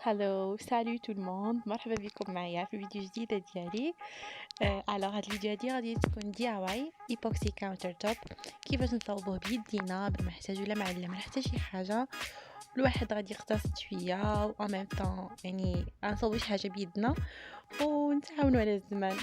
هالو سالو تو الموند، مرحبا بكم معايا في فيديو جديدة ديالي. هاد الفيديو هادي غادي تكون DIY ايبوكسي كاونتر توب، كيفاش نصاوبوه بيدينا بلا ما نحتاجو لا معلم ولا حتى شي حاجة. الواحد غادي يقتصد شوية و en même temps يعني غنصاوبو شي حاجة بيدنا ونتعاونو على الزمان.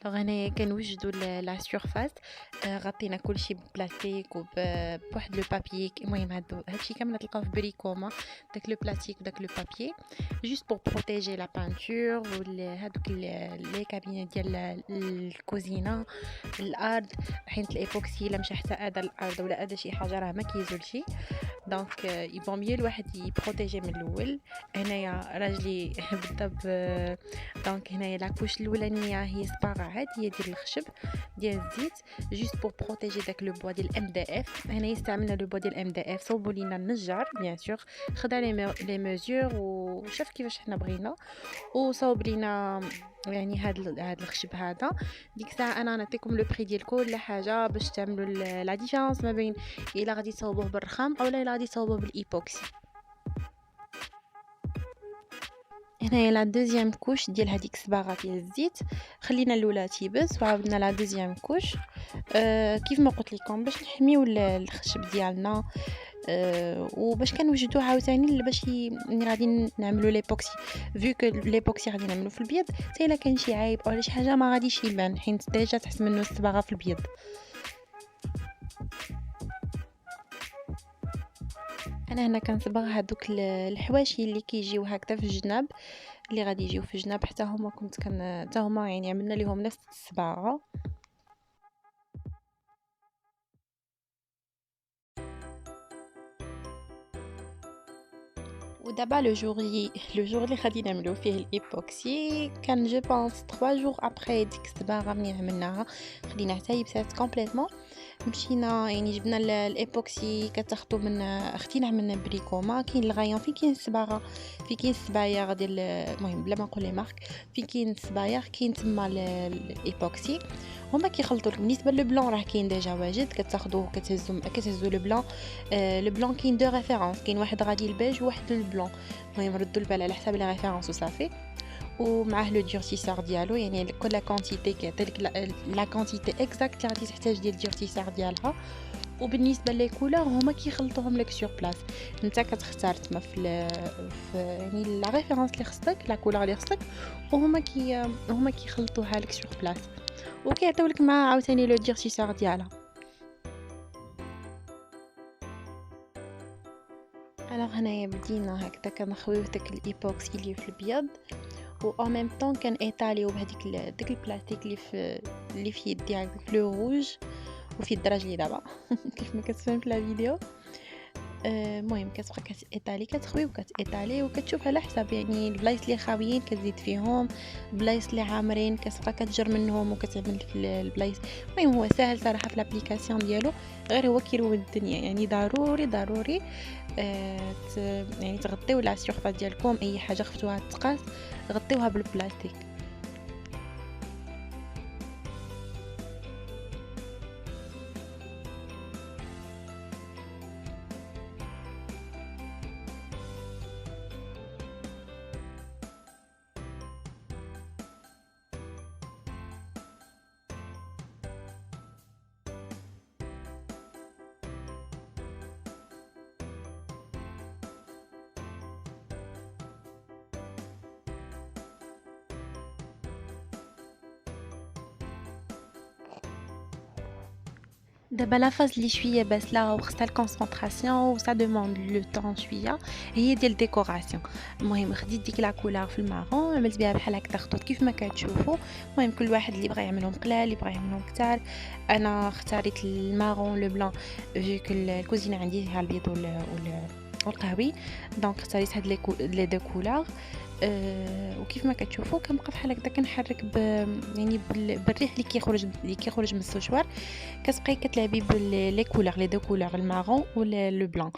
الوغ هنايا كنوجدو لا سورفاس، غطينا كلشي ببلاستيك بواحد لو بابيي. المهم هادشي كامل تلقاوه في بريكوما، داك لو بلاستيك وداك لو بابيي جوست بور بروتيجي لا بانتور هادوك لي كابينه ديال الكوزينه، الارض، حيت الايبوكسي الا مشى حتى ادا الارض ولا ادا شي حاجه راه ما كيزولشي. دونك يبون ميو الواحد يبروتيجي من الاول. هنايا راجلي بدا دونك هنايا لاكوش الاولانيه هي صباغه عاديه ديال الخشب ديال الزيت، جوست بور بروتيجي داك لو بوا ديال ام دي اف. هنايا استعملنا لو بوا ديال ام دي اف، صوبوا لينا النجار بيان سور، خدا لي ميزور وشاف كيفاش حنا بغينا وصوب لينا يعني هاد الخشب هذا. ديك الساعه انا نعطيكم لو بري ديال كل حاجه باش تعملوا لا ديفيرونس ما بين الا غادي تصاوبوه بالرخام او لا الا غادي تصاوبوه بالايبوكسي. هنايا لا دوزيام كوش ديال هذيك الصباغه ديال الزيت، خلينا الاولى تيبس وعاودنا لا دوزيام كوش. كيف ما قلت لكم باش نحميو الخشب ديالنا، وباش كنوجدوه عاوتاني باش ملي غادي نعملوا ليبوكسي، فيو كو ليبوكسي غادي نعملو في البيض، حتى الا كان شي عيب او شي حاجه ما غاديش يبان حيت ديجا تحس منه الصباغه في البيض. انا هنا كنصبغ هذوك الحواشي اللي كيجيو هكذا في الجناب، اللي غادي يجيو في الجناب حتى هما حتى هما يعني عملنا ليهم نفس الصباغه. ودابا لو جور اللي غادي نعملو فيه الايبوكسي كان جو بونس 3 جور ابري ديك الصباغه ملي عملناها، خدينا حتى يبسات كومبليتوم. مشينا يعني جبنا الايبوكسي كتاخدو من خديناه من بريكوما، كاين الغايون فين كاين الصباغه، فين كاين الصبايغ ديال المهم بلا ما نقول لي مارك، فين كاين الصبايغ كاين تما الايبوكسي. هما كيخلطوا بالنسبه لو بلون راه كاين ديجا واجد، كتاخدوه كتهزوا لو بلون. لو بلون كاين دو ريفيرونس، كاين واحد غادي البيج وواحد البلون، المهم ردوا البال على حساب لي ريفيرونس وصافي. ومعاه لو ديورتيسور ديالو، يعني كل لا كونتيتي كيعطيك لا كونتيتي اكزاكت اللي غادي تحتاج ديال الديورتيسور ديالها. وبالنسبه لي كولور هما كيخلطوهم لك سور بلاص، انت كتختار تما في يعني لا ريفيرونس اللي خصك، لا كولور اللي خصك، هما كيخلطوها لك سور بلاص وكيعطيو لك مع عاوتاني لو ديورتيسور ديالها. الوغ هنايا بدينا هكذا كنخويو داك الايبوكسي اللي في البيض، و en même temps كان ايطاليو بهذيك داك البلاستيك اللي في يدي هكذاك لو روج وفي الدرج لي دابا كيف ما كتفهم في لا فيديو. المهم كتبقى كتايطالي كتخوي وكتايطالي وكتشوف على حساب يعني البلايص اللي خاويين كتزيد فيهم، البلايص اللي عامرين كتبقى كتجر منهم وكتعمل في البلايص. المهم هو ساهل صراحه في لابليكاسيون ديالو، غير هو كيروي الدنيا يعني ضروري يعني تغطيو لا سيرفاس ديالكم، اي حاجه خفتوها تقاس غطيوها بالبلاستيك. دابا لا فاز اللي شويه باسله وخصها الكونسونطراسيون و سا دوموند لو طون شويه، هي ديال الديكوراسيون. المهم خديت ديك لا كولور في المارون، عملت بها بحال هكا خطوط كيف ما كتشوفوا. المهم كل واحد اللي بغى يعملهم قلال اللي بغى يعملهم كتار. انا اختاريت المارون لو بلان فيو كو الكوزينه عندي فيها البيض والقهوي، دونك اختاريت هاد لي دو كولور. وكيف ما كتشوفوا كنبقى بحال هكذا كنحرك يعني بالريح اللي كيخرج من السوشوار، كتبقاي كتلعبي لي كولور لي دو كولور المارون ولا لو بلان.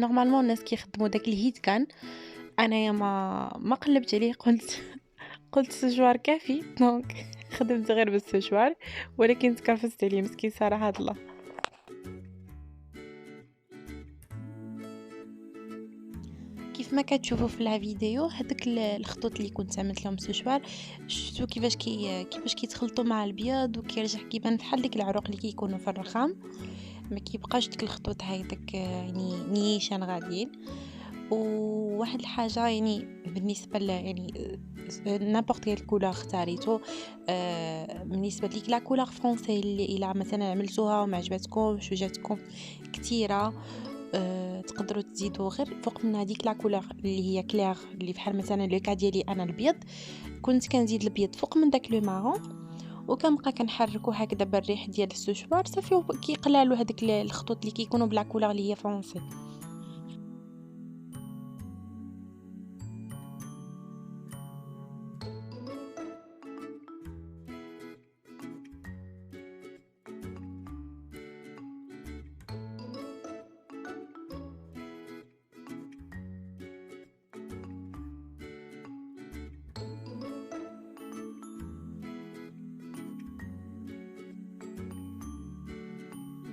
نورمالمون الناس كيخدموا داك الهيت كان، انايا ما قلبت عليه، قلت السوشوار كافي دونك خدمت غير بالسوشوار، ولكن تكرفست عليه مسكين صراحه الله. كيف ما كتشوفوا في لا فيديو هذوك الخطوط اللي كنت عملت لهم سوشوار، شفتوا كيفاش كيتخلطوا مع البيض وكيرجع كيبان بحال ديك العروق اللي كيكونوا في الرخام، ما كيبقاش ديك الخطوط هايداك يعني نيشان غاديين. وواحد الحاجه يعني بالنسبه يعني نابورت كيل كولور اختاريتو، بالنسبه ليك لا كولور فرونسي اللي الا مثلا عملتوها وما عجبتكمش وجاتكم كثيره، تقدروا تزيدوا غير فوق من هذيك لا كولور اللي هي كلير، اللي بحال مثلا لو كا ديالي انا البيض، كنت كنزيد البيض فوق من داك لو مارون، وكنبقى كنحركو هكذا بالريح ديال السوشوار صافي، كيقلالو هذيك الخطوط اللي كيكونوا بلا كولور اللي هي فرونسي.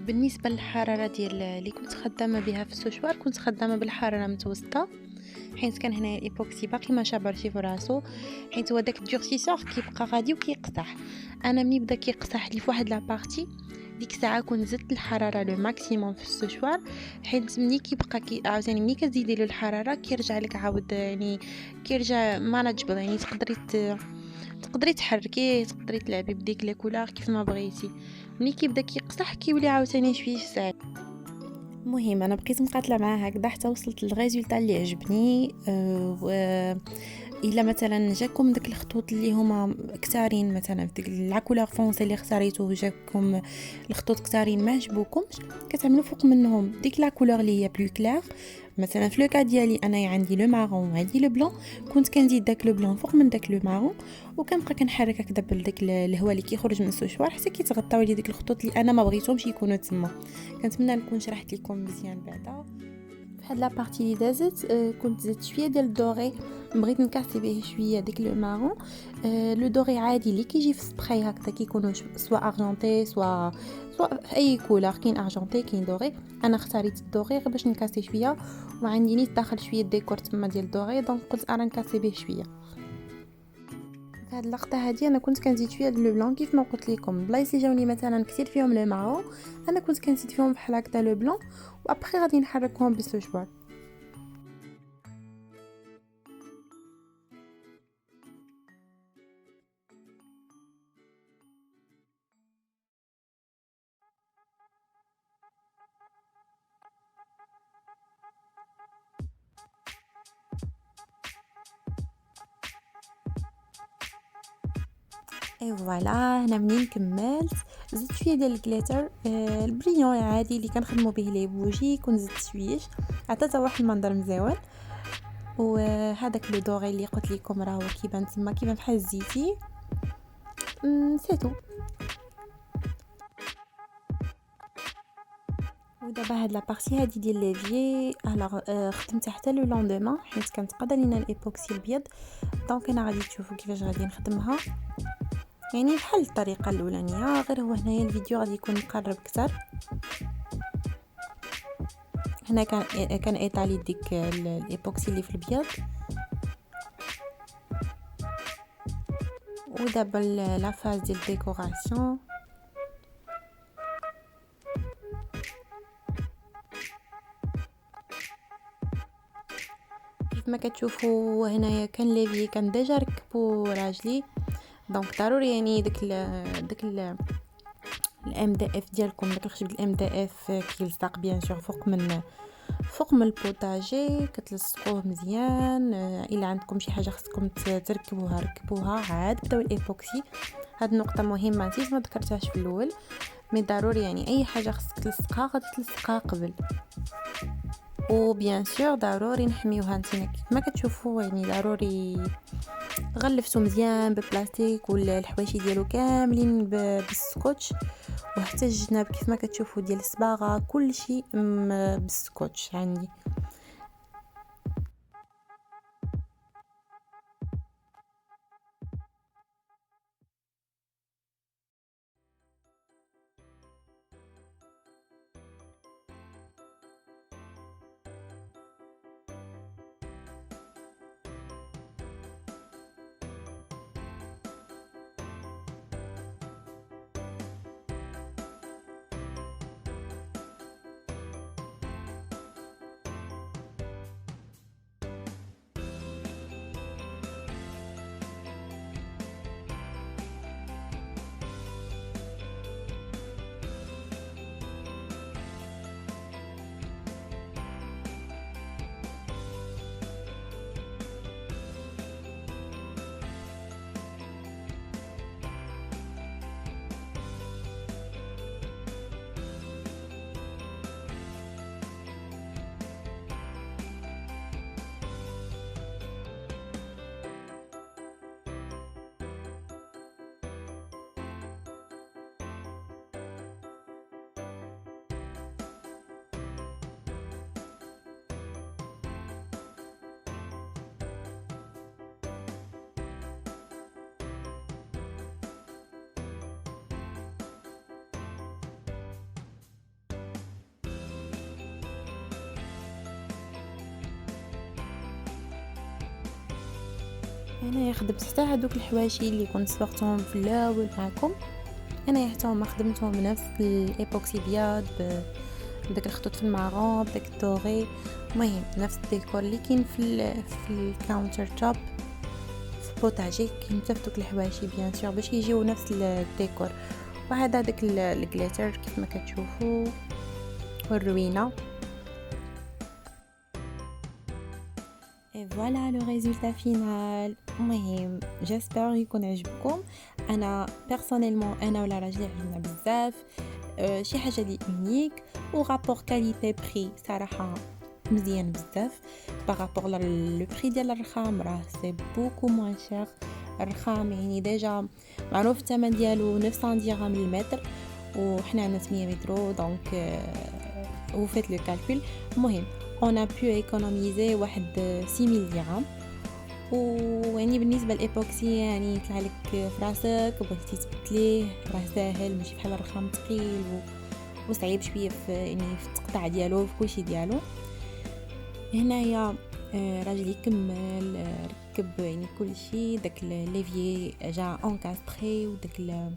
بالنسبه للحراره ديال اللي كنت خدامه بها في السوشوار، كنت خدامه بالحراره متوسطه، حيت كان هنا الايبوكسي باقي ما شابرش في راسو، حيت هو داك الدورسيسور كيبقى غادي وكيقصح. انا ملي بدا كيقصح لي فواحد لا بارتي، ديك الساعه كنت زدت الحراره لو ماكسيموم في السوشوار، حيت ملي كيبقى عاوتاني ملي كتزيدي له الحراره كيرجع لك عاود يعني كيرجع ماناجبل، يعني تقدري تحركيه، تقدري تلعبي بديك لي كولور كيف ما بغيتي. ملي كيبدا كيقصح كيولي عاوتاني شويه صعيب. المهم انا بقيت مقاتله معاه هكذا حتى وصلت للريزولطا اللي عجبني. و الا مثلا جاكم داك الخطوط اللي هما كتارين، مثلا في ديك لا كولور فونسي اللي اختاريتو جاكم الخطوط كتارين ما عجبوكمش، كتعملوا فوق منهم ديك لا كولور اللي هي بلو كلير. مثلا في لو كا ديالي انا عندي لو مارون وعندي لو بلون، كنت كنزيد داك لو بلون فوق من داك لو مارون، وكنبقى كنحرك هكذا بداك الهواء اللي كيخرج من السوشوار حتى كيتغطاو لي ديك الخطوط اللي انا ما بغيتهمش يكونوا تما. كنتمنى نكون شرحت لكم مزيان بعدا. في هاد لا بارتي اللي دازت كنت زدت شويه ديال الدوري، بغيت نكاسي به شويه ديك لو مارون. لو دوري عادي اللي كيجي في سبراي هكذا كيكونوا سوا ارجونتي سوا في اي كولور، كاين ارجونتي كاين دوري. انا اختاريت الدوري غير باش نكاسي شويه، وما عندي نيت داخل شويه ديكور تما ديال الدوري، دونك قلت انا نكاسي به شويه. في هاد اللقطه هادي انا كنت كنزيد شويه د لو بلون كيف ما قلت لكم، بلايص اللي جاوني مثلا كثير فيهم لو مارون انا كنت كنزيد فيهم بحال هكذا لو بلون، وابخي غادي نحركهم بالسوشوار. اي فوالا، هنا منين كملت زدت شويه ديال الكليتر، البريون عادي اللي كنخدموا به لي بوجي، كنت زدت شويه عطاتها واحد المنظر مزيان. وهذاك لو دوغي اللي قلت لكم راه هو كيبان تما كيبان بحال الزيتي. سيتو. ودابا هاد لا بارتي هادي ديال ليفيي الوغ خدمتها حتى لو لوندومان، حيت كانت قادا لينا الايبوكسي الابيض، دونك انا غادي تشوفوا كيفاش غادي نخدمها، يعني بحال الطريقه الاولانيه، غير هو هنايا الفيديو غادي يكون مقرب اكثر. هنا كان ايطالي ديك الايبوكسي اللي في الابيض. ودابا لا فاز ديال الديكوراسيون. كيف ما كتشوفوا هنايا كان ليفي كان ديجا ركبوا راجلي، دونك ضروري يعني داك الام دي اف ديالكم، داك الخشب الام دي اف كيلصق بيان سور فوق من البوطاجي، كتلصقوه مزيان. الا عندكم شي حاجه خصكم ركبوها عاد بداو الايبوكسي. هاد النقطه مهمه نسيت ما ذكرتهاش في الاول، مي ضروري يعني اي حاجه خصك تلصقها غادي تلصقها قبل. وبيان سور ضروري نحميوها نتينا كيف ما كتشوفوا، يعني ضروري غلفتو مزيان ببلاستيك والحواشي ديالو كاملين بالسكوتش، وحتى الجناب كيف ما كتشوفوا ديال الصباغه كلشي بالسكوتش عندي. انا خدمت حتى هادوك الحواشي اللي كنت صبغتهم في الاول معكم. انا حتى هما خدمتهم بنفس الايبوكسي بياض بداك الخطوط في المعروب بداك الدوغي. المهم نفس الديكور اللي كاين في الكاونتر توب في بوتاجي كاين حتى في دوك الحواشي بيان سور باش يجيو نفس الديكور. وهذا داك الجليتر كيف ما كتشوفوا والروينه. Et voilà le résultat final. المهم جيسبر يكون عجبكم. انا بيرسونيلمون انا ولا راجلي عجبنا بزاف. شي حاجه دي اونيك و رابور كاليتي بري صراحه مزيان بزاف بارابور لو بري ديال الرخام راه سي بوكو موان شير. الرخام يعني ديجا معروف الثمن ديالو 900 درهم للمتر وحنا عندنا 800 متر دونك vous faites le calcul. المهم on a pu économiser واحد 6000 درهم. ويعني بالنسبه للايبوكسي يعني يطلع لك في راسك بغيتي تبدليه راه ساهل ماشي بحال الرخام ثقيل وصعيب شويه في يعني في التقطاع ديالو في كلشي ديالو. هنايا راجل يكمل ركب يعني كلشي داك ليفيي جا انكاستري وداك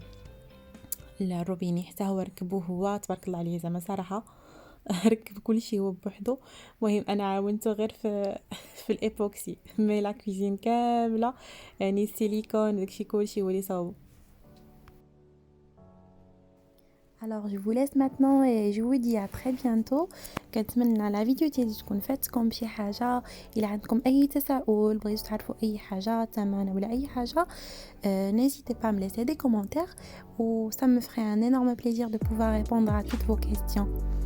الروبيني حتى هو ركبوه هو تبارك الله عليه زعما صراحه ركب كلشي هو بوحدو. المهم انا عاونته غير في الايبوكسي مي لا كوزين كامله يعني السيليكون داكشي كلشي هو اللي صاوب. Alors je vous laisse maintenant et je vous dis à très bientôt. كنتمنى لا فيديو ديالي تكون فاتكم بشي حاجه. الا عندكم اي تساؤل بغيتو تعرفوا اي حاجه ثمن ولا اي حاجه n'hésitez pas à me laisser des commentaires ou ça me ferait un énorme plaisir de pouvoir répondre à toutes vos questions.